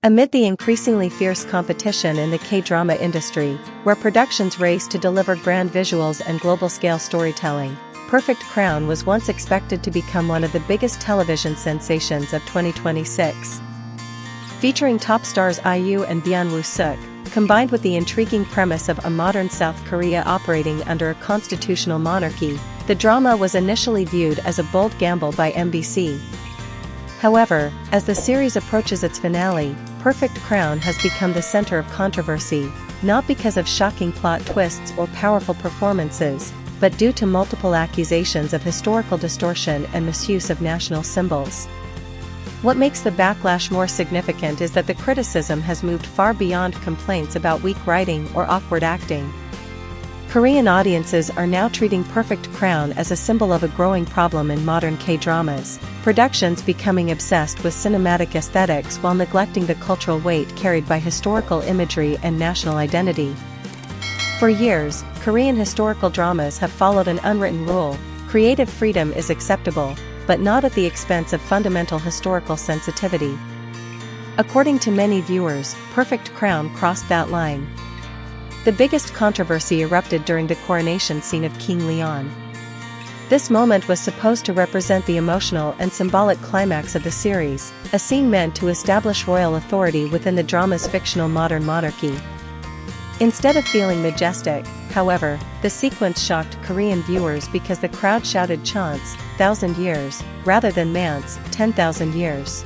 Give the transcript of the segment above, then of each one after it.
Amid the increasingly fierce competition in the K-drama industry, where productions race to deliver grand visuals and global-scale storytelling, Perfect Crown was once expected to become one of the biggest television sensations of 2026. Featuring top stars IU and Byun Seok, combined with the intriguing premise of a modern South Korea operating under a constitutional monarchy, the drama was initially viewed as a bold gamble by MBC. However, as the series approaches its finale, Perfect Crown has become the center of controversy, not because of shocking plot twists or powerful performances, but due to multiple accusations of historical distortion and misuse of national symbols. What makes the backlash more significant is that the criticism has moved far beyond complaints about weak writing or awkward acting. Korean audiences are now treating Perfect Crown as a symbol of a growing problem in modern K-dramas, productions becoming obsessed with cinematic aesthetics while neglecting the cultural weight carried by historical imagery and national identity. For years, Korean historical dramas have followed an unwritten rule: creative freedom is acceptable, but not at the expense of fundamental historical sensitivity. According to many viewers, Perfect Crown crossed that line. The biggest controversy erupted during the coronation scene of King Leon. This moment was supposed to represent the emotional and symbolic climax of the series, a scene meant to establish royal authority within the drama's fictional modern monarchy. Instead of feeling majestic, however, the sequence shocked Korean viewers because the crowd shouted cheonse, 1,000 years, rather than manse, 10,000 years.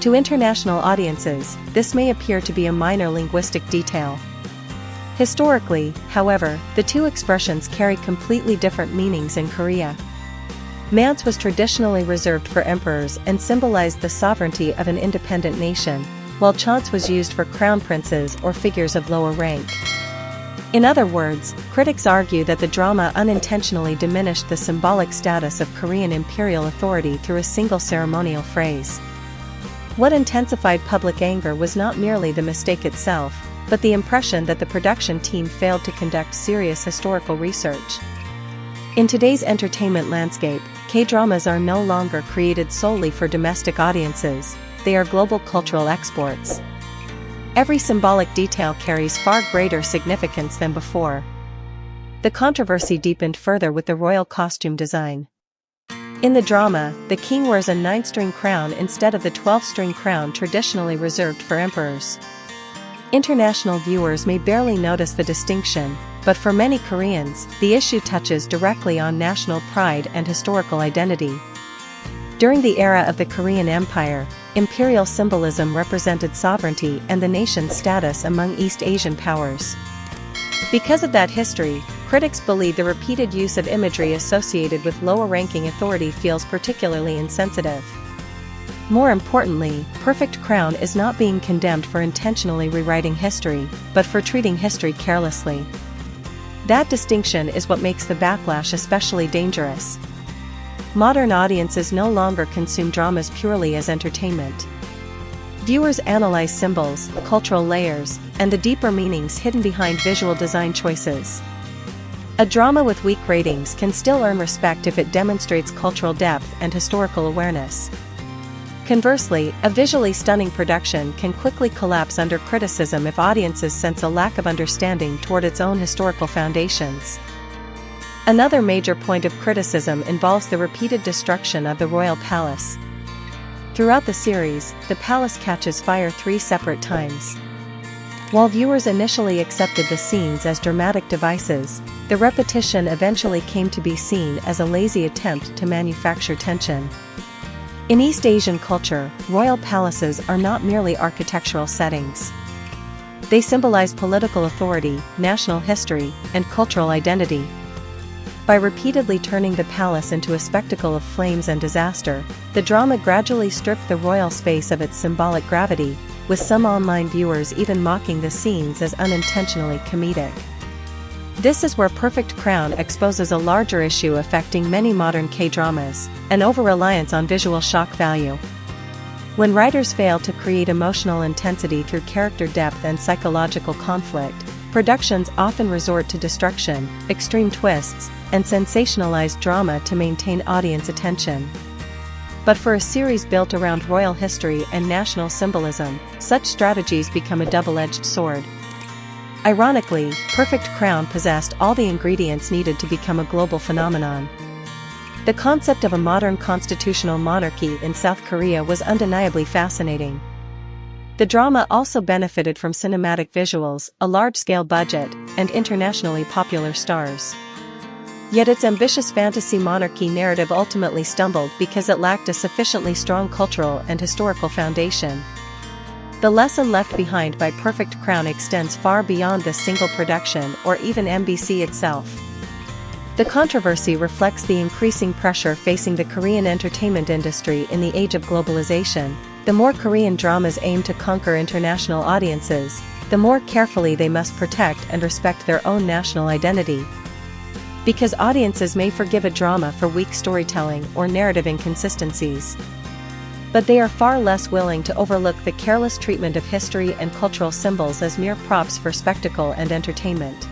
To international audiences, this may appear to be a minor linguistic detail. Historically, however, the two expressions carry completely different meanings in Korea. Manse was traditionally reserved for emperors and symbolized the sovereignty of an independent nation, while cheonse was used for crown princes or figures of lower rank. In other words, critics argue that the drama unintentionally diminished the symbolic status of Korean imperial authority through a single ceremonial phrase. What intensified public anger was not merely the mistake itself, but the impression that the production team failed to conduct serious historical research. In today's entertainment landscape, K-dramas are no longer created solely for domestic audiences, they are global cultural exports. Every symbolic detail carries far greater significance than before. The controversy deepened further with the royal costume design. In the drama, the king wears a 9-string crown instead of the 12-string crown traditionally reserved for emperors. International viewers may barely notice the distinction, but for many Koreans, the issue touches directly on national pride and historical identity. During the era of the Korean Empire, imperial symbolism represented sovereignty and the nation's status among East Asian powers. Because of that history, critics believe the repeated use of imagery associated with lower-ranking authority feels particularly insensitive. More importantly, Perfect Crown is not being condemned for intentionally rewriting history, but for treating history carelessly. That distinction is what makes the backlash especially dangerous. Modern audiences no longer consume dramas purely as entertainment. Viewers analyze symbols, cultural layers, and the deeper meanings hidden behind visual design choices. A drama with weak ratings can still earn respect if it demonstrates cultural depth and historical awareness. Conversely, a visually stunning production can quickly collapse under criticism if audiences sense a lack of understanding toward its own historical foundations. Another major point of criticism involves the repeated destruction of the royal palace. Throughout the series, the palace catches fire 3 separate times. While viewers initially accepted the scenes as dramatic devices, the repetition eventually came to be seen as a lazy attempt to manufacture tension. In East Asian culture, royal palaces are not merely architectural settings. They symbolize political authority, national history, and cultural identity. By repeatedly turning the palace into a spectacle of flames and disaster, the drama gradually stripped the royal space of its symbolic gravity, with some online viewers even mocking the scenes as unintentionally comedic. This is where Perfect Crown exposes a larger issue affecting many modern K-dramas, an over-reliance on visual shock value. When writers fail to create emotional intensity through character depth and psychological conflict, productions often resort to destruction, extreme twists, and sensationalized drama to maintain audience attention. But for a series built around royal history and national symbolism, such strategies become a double-edged sword. Ironically, Perfect Crown possessed all the ingredients needed to become a global phenomenon. The concept of a modern constitutional monarchy in South Korea was undeniably fascinating. The drama also benefited from cinematic visuals, a large-scale budget, and internationally popular stars. Yet its ambitious fantasy monarchy narrative ultimately stumbled because it lacked a sufficiently strong cultural and historical foundation. The lesson left behind by Perfect Crown extends far beyond this single production or even MBC itself. The controversy reflects the increasing pressure facing the Korean entertainment industry in the age of globalization. The more Korean dramas aim to conquer international audiences, the more carefully they must protect and respect their own national identity. Because audiences may forgive a drama for weak storytelling or narrative inconsistencies. But they are far less willing to overlook the careless treatment of history and cultural symbols as mere props for spectacle and entertainment.